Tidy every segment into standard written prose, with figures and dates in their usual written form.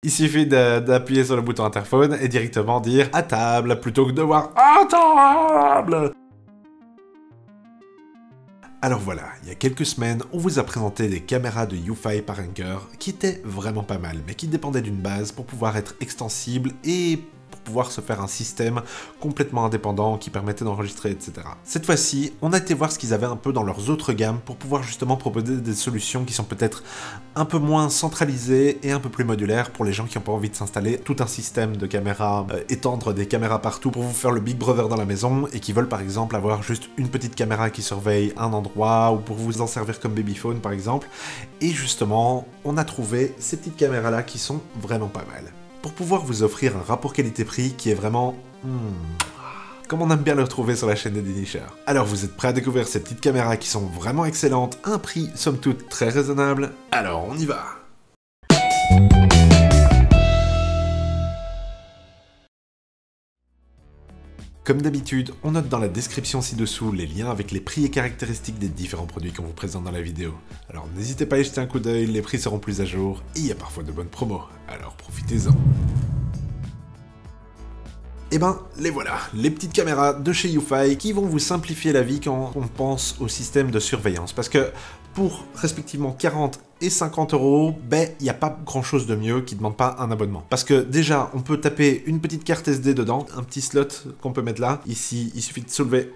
Il suffit d'appuyer sur le bouton interphone et directement dire « à table » plutôt que de voir « à table ». Alors voilà, il y a quelques semaines, on vous a présenté des caméras de YouFi par Anker qui étaient vraiment pas mal, mais qui dépendaient d'une base pour pouvoir être extensibles et pour pouvoir se faire un système complètement indépendant qui permettait d'enregistrer, etc. Cette fois-ci, on a été voir ce qu'ils avaient un peu dans leurs autres gammes pour pouvoir justement proposer des solutions qui sont peut-être un peu moins centralisées et un peu plus modulaires pour les gens qui n'ont pas envie de s'installer tout un système de caméras, étendre des caméras partout pour vous faire le Big Brother dans la maison et qui veulent par exemple avoir juste une petite caméra qui surveille un endroit ou pour vous en servir comme babyphone par exemple. Et justement, on a trouvé ces petites caméras-là qui sont vraiment pas mal. Pour pouvoir vous offrir un rapport qualité-prix qui est vraiment... comme on aime bien le retrouver sur la chaîne de Dénicheur. Alors vous êtes prêts à découvrir ces petites caméras qui sont vraiment excellentes, à un prix somme toute très raisonnable? Alors on y va! Comme d'habitude, on note dans la description ci-dessous les liens avec les prix et caractéristiques des différents produits qu'on vous présente dans la vidéo. Alors n'hésitez pas à y jeter un coup d'œil, les prix seront plus à jour, et il y a parfois de bonnes promos, alors profitez-en. Et ben, les voilà, les petites caméras de chez YouFi qui vont vous simplifier la vie quand on pense au système de surveillance. Parce que pour respectivement 40 et 50 €, ben, il n'y a pas grand chose de mieux qui ne demande pas un abonnement. Parce que déjà, on peut taper une petite carte SD dedans, un petit slot qu'on peut mettre là. Ici, il suffit de soulever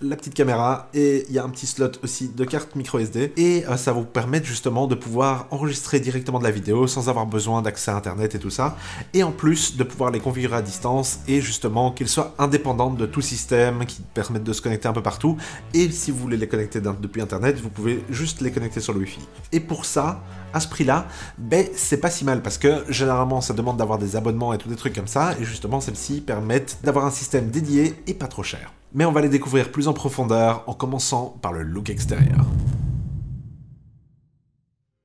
la petite caméra et il y a un petit slot aussi de carte micro SD et ça va vous permettre justement de pouvoir enregistrer directement de la vidéo sans avoir besoin d'accès à internet et tout ça, et en plus de pouvoir les configurer à distance et justement qu'ils soient indépendantes de tout système qui permettent de se connecter un peu partout. Et si vous voulez les connecter depuis internet, vous pouvez juste les connecter sur le Wi-Fi. Et pour ça, à ce prix-là, ben c'est pas si mal parce que généralement ça demande d'avoir des abonnements et tout des trucs comme ça, et justement celles-ci permettent d'avoir un système dédié et pas trop cher. Mais on va les découvrir plus en profondeur en commençant par le look extérieur.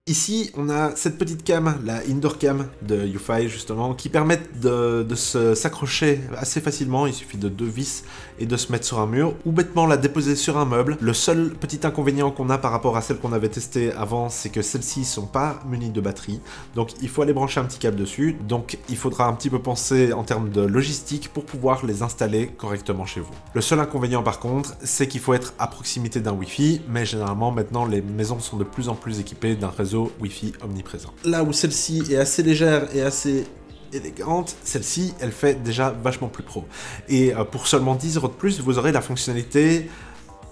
Ici, on a cette petite cam, la Indoor Cam de YouFi justement, qui permettent de s'accrocher assez facilement. Il suffit de 2 vis et de se mettre sur un mur, ou bêtement la déposer sur un meuble. Le seul petit inconvénient qu'on a par rapport à celle qu'on avait testée avant, c'est que celles-ci sont pas munies de batterie, donc il faut aller brancher un petit câble dessus. Donc il faudra un petit peu penser en termes de logistique pour pouvoir les installer correctement chez vous. Le seul inconvénient par contre, c'est qu'il faut être à proximité d'un Wi-Fi, mais généralement maintenant les maisons sont de plus en plus équipées d'un réseau Wi-Fi omniprésent. Là où celle-ci est assez légère et assez élégante, celle-ci, elle fait déjà vachement plus pro. Et pour seulement 10 € de plus, vous aurez la fonctionnalité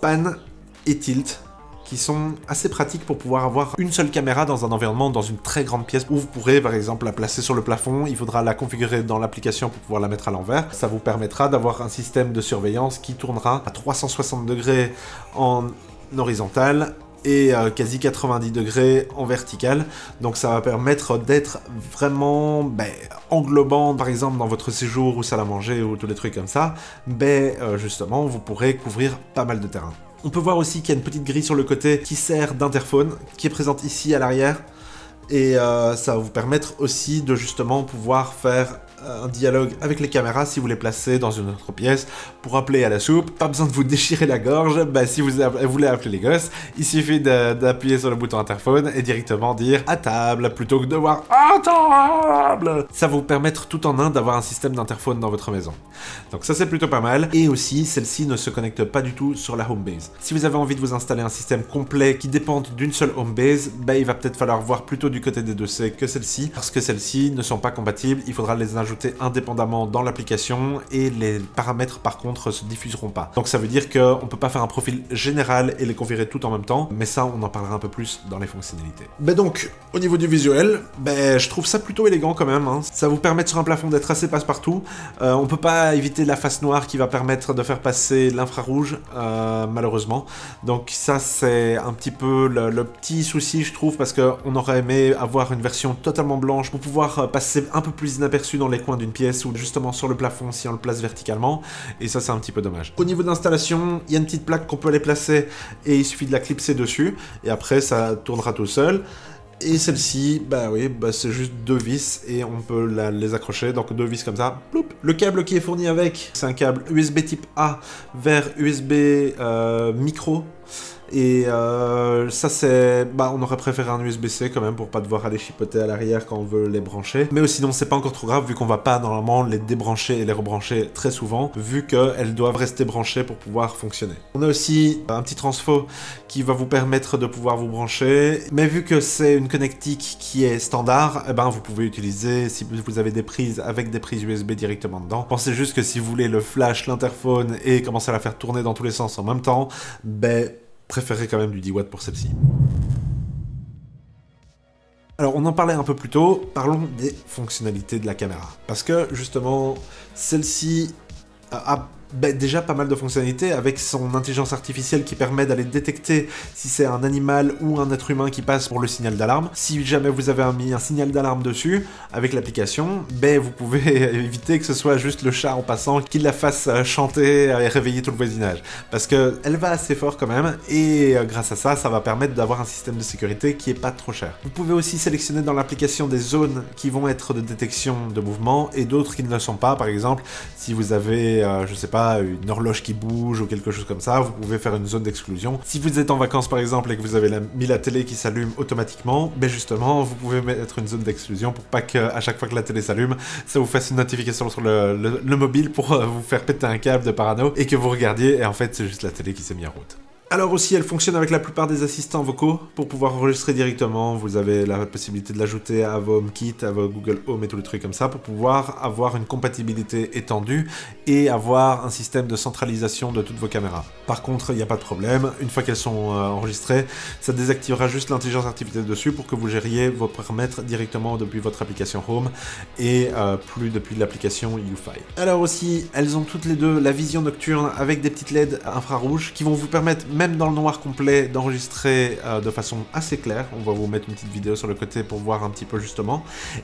pan et tilt, qui sont assez pratiques pour pouvoir avoir une seule caméra dans un environnement, dans une très grande pièce, où vous pourrez par exemple la placer sur le plafond. Il faudra la configurer dans l'application pour pouvoir la mettre à l'envers. Ça vous permettra d'avoir un système de surveillance qui tournera à 360 degrés en horizontal, et quasi 90 degrés en vertical, donc ça va permettre d'être vraiment englobant, par exemple dans votre séjour ou salle à manger ou tous les trucs comme ça, justement vous pourrez couvrir pas mal de terrain. On peut voir aussi qu'il y a une petite grille sur le côté qui sert d'interphone, qui est présente ici à l'arrière, et ça va vous permettre aussi de justement pouvoir faire un dialogue avec les caméras si vous les placez dans une autre pièce pour appeler à la soupe. Pas besoin de vous déchirer la gorge, si vous voulez appeler les gosses, il suffit d'appuyer sur le bouton interphone et directement dire « à table » plutôt que de voir « à table ». Ça va vous permettre tout en un d'avoir un système d'interphone dans votre maison. Donc ça c'est plutôt pas mal. Et aussi, celle-ci ne se connecte pas du tout sur la home base. Si vous avez envie de vous installer un système complet qui dépende d'une seule home base, il va peut-être falloir voir plutôt du côté des 2C que celle-ci, parce que celles-ci ne sont pas compatibles. Il faudra les ajouter indépendamment dans l'application et les paramètres par contre se diffuseront pas. Donc ça veut dire qu'on peut pas faire un profil général et les configurer tout en même temps, mais ça on en parlera un peu plus dans les fonctionnalités. Donc au niveau du visuel, je trouve ça plutôt élégant quand même, hein. Ça vous permet sur un plafond d'être assez passe-partout. On peut pas éviter la face noire qui va permettre de faire passer l'infrarouge malheureusement. Donc ça c'est un petit peu le petit souci je trouve, parce qu'on aurait aimé avoir une version totalement blanche pour pouvoir passer un peu plus inaperçu dans les coins d'une pièce ou justement sur le plafond si on le place verticalement, et ça c'est un petit peu dommage. Au niveau d'installation, il y a une petite plaque qu'on peut aller placer et il suffit de la clipser dessus et après ça tournera tout seul. Et celle-ci, c'est juste 2 vis et on peut les accrocher, donc 2 vis comme ça. Ploup. Le câble qui est fourni avec, c'est un câble USB type A vers USB micro. Et ça c'est... Bah on aurait préféré un USB-C quand même pour pas devoir aller chipoter à l'arrière quand on veut les brancher. Mais sinon c'est pas encore trop grave vu qu'on va pas normalement les débrancher et les rebrancher très souvent vu qu'elles doivent rester branchées pour pouvoir fonctionner. On a aussi un petit transfo qui va vous permettre de pouvoir vous brancher. Mais vu que c'est une connectique qui est standard, eh ben vous pouvez utiliser, si vous avez des prises avec des prises USB directement dedans. Pensez juste que si vous voulez le flash, l'interphone et commencer à la faire tourner dans tous les sens en même temps, ben préférez quand même du 10 watts pour celle-ci. Alors on en parlait un peu plus tôt, parlons des fonctionnalités de la caméra. Parce que justement, celle-ci a déjà pas mal de fonctionnalités avec son intelligence artificielle qui permet d'aller détecter si c'est un animal ou un être humain qui passe pour le signal d'alarme. Si jamais vous avez mis un signal d'alarme dessus, avec l'application, ben vous pouvez éviter que ce soit juste le chat en passant qui la fasse chanter et réveiller tout le voisinage. Parce qu'elle va assez fort quand même, et grâce à ça, ça va permettre d'avoir un système de sécurité qui est pas trop cher. Vous pouvez aussi sélectionner dans l'application des zones qui vont être de détection de mouvement et d'autres qui ne le sont pas. Par exemple, si vous avez, je sais pas, une horloge qui bouge ou quelque chose comme ça, vous pouvez faire une zone d'exclusion. Si vous êtes en vacances par exemple et que vous avez mis la télé qui s'allume automatiquement, ben justement vous pouvez mettre une zone d'exclusion pour pas qu'à chaque fois que la télé s'allume, ça vous fasse une notification sur le mobile pour vous faire péter un câble de parano et que vous regardiez et en fait c'est juste la télé qui s'est mise en route. Alors aussi, elle fonctionne avec la plupart des assistants vocaux. Pour pouvoir enregistrer directement, vous avez la possibilité de l'ajouter à vos HomeKit, à vos Google Home et tous les trucs comme ça, pour pouvoir avoir une compatibilité étendue et avoir un système de centralisation de toutes vos caméras. Par contre, il n'y a pas de problème, une fois qu'elles sont enregistrées, ça désactivera juste l'intelligence artificielle dessus pour que vous gériez vos paramètres directement depuis votre application Home et plus depuis l'application YouFi. Alors aussi, elles ont toutes les deux la vision nocturne avec des petites LED infrarouges qui vont vous permettre, même dans le noir complet, d'enregistrer de façon assez claire. On va vous mettre une petite vidéo sur le côté pour voir un petit peu justement.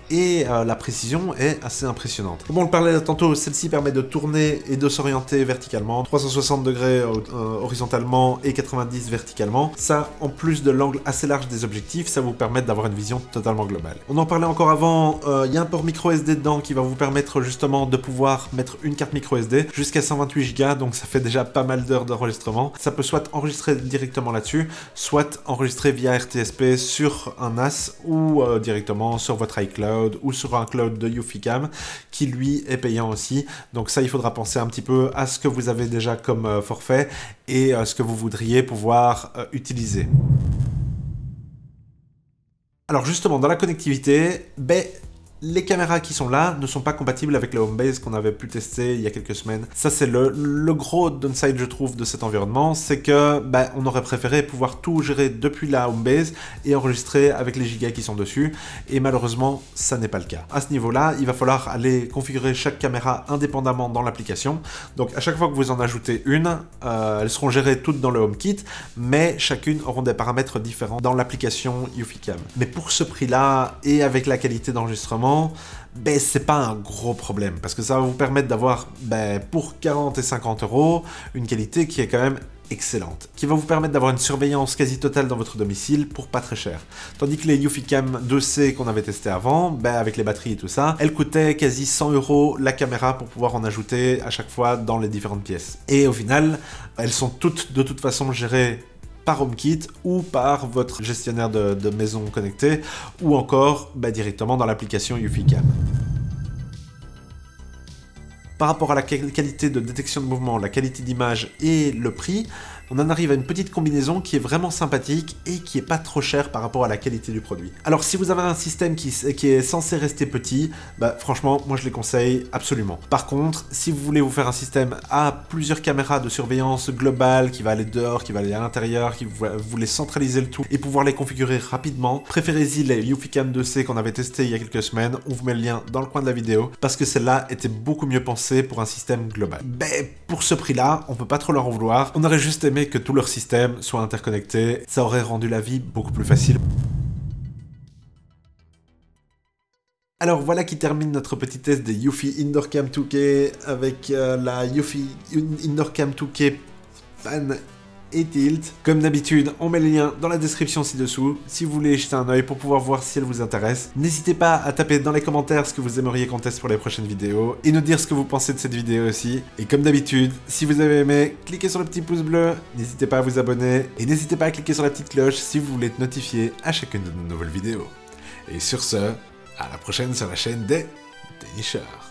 Et la précision est assez impressionnante. Comme on le parlait tantôt, celle-ci permet de tourner et de s'orienter verticalement, 360 degrés horizontalement et 90 verticalement. Ça, en plus de l'angle assez large des objectifs, ça vous permet d'avoir une vision totalement globale. On en parlait encore avant, il y a un port micro SD dedans qui va vous permettre justement de pouvoir mettre une carte micro SD jusqu'à 128 Go, donc ça fait déjà pas mal d'heures d'enregistrement. Ça peut soit enregistrer directement là-dessus, soit enregistrer via RTSP sur un NAS ou directement sur votre iCloud ou sur un cloud de Yuficam qui lui est payant aussi. Donc ça, il faudra penser un petit peu à ce que vous avez déjà comme forfait et ce que vous voudriez pouvoir utiliser. Alors justement, dans la connectivité, les caméras qui sont là ne sont pas compatibles avec le Homebase qu'on avait pu tester il y a quelques semaines. Ça c'est le gros downside je trouve de cet environnement, c'est que on aurait préféré pouvoir tout gérer depuis la Homebase et enregistrer avec les gigas qui sont dessus, et malheureusement ça n'est pas le cas. À ce niveau là, il va falloir aller configurer chaque caméra indépendamment dans l'application. Donc à chaque fois que vous en ajoutez une, elles seront gérées toutes dans le HomeKit, mais chacune auront des paramètres différents dans l'application Yuficam. Mais pour ce prix là et avec la qualité d'enregistrement, c'est pas un gros problème, parce que ça va vous permettre d'avoir, pour 40 et 50 €, une qualité qui est quand même excellente, qui va vous permettre d'avoir une surveillance quasi totale dans votre domicile pour pas très cher. Tandis que les Yuficam 2C qu'on avait testé avant, avec les batteries et tout ça, elles coûtaient quasi 100 € la caméra pour pouvoir en ajouter à chaque fois dans les différentes pièces. Et au final, elles sont toutes de toute façon gérées par HomeKit ou par votre gestionnaire de maison connectée ou encore directement dans l'application Yuficam. Par rapport à la qualité de détection de mouvement, la qualité d'image et le prix, on en arrive à une petite combinaison qui est vraiment sympathique et qui est pas trop chère par rapport à la qualité du produit. Alors si vous avez un système qui est censé rester petit, franchement, moi je les conseille absolument. Par contre, si vous voulez vous faire un système à plusieurs caméras de surveillance globale, qui va aller dehors, qui va aller à l'intérieur, qui vous voulez centraliser le tout et pouvoir les configurer rapidement, préférez-y les Yuficam 2C qu'on avait testé il y a quelques semaines. On vous met le lien dans le coin de la vidéo parce que celle-là était beaucoup mieux pensée pour un système global. Pour ce prix-là, on peut pas trop leur en vouloir. On aurait juste aimé que tout leur système soit interconnecté, ça aurait rendu la vie beaucoup plus facile. Alors voilà qui termine notre petit test des Eufy Indoor Cam 2K avec la Eufy Indoor Cam 2K Fan et Tilt. Comme d'habitude, on met les liens dans la description ci-dessous, si vous voulez jeter un œil pour pouvoir voir si elle vous intéresse. N'hésitez pas à taper dans les commentaires ce que vous aimeriez qu'on teste pour les prochaines vidéos, et nous dire ce que vous pensez de cette vidéo aussi. Et comme d'habitude, si vous avez aimé, cliquez sur le petit pouce bleu, n'hésitez pas à vous abonner, et n'hésitez pas à cliquer sur la petite cloche si vous voulez être notifié à chacune de nos nouvelles vidéos. Et sur ce, à la prochaine sur la chaîne des Dénicheurs.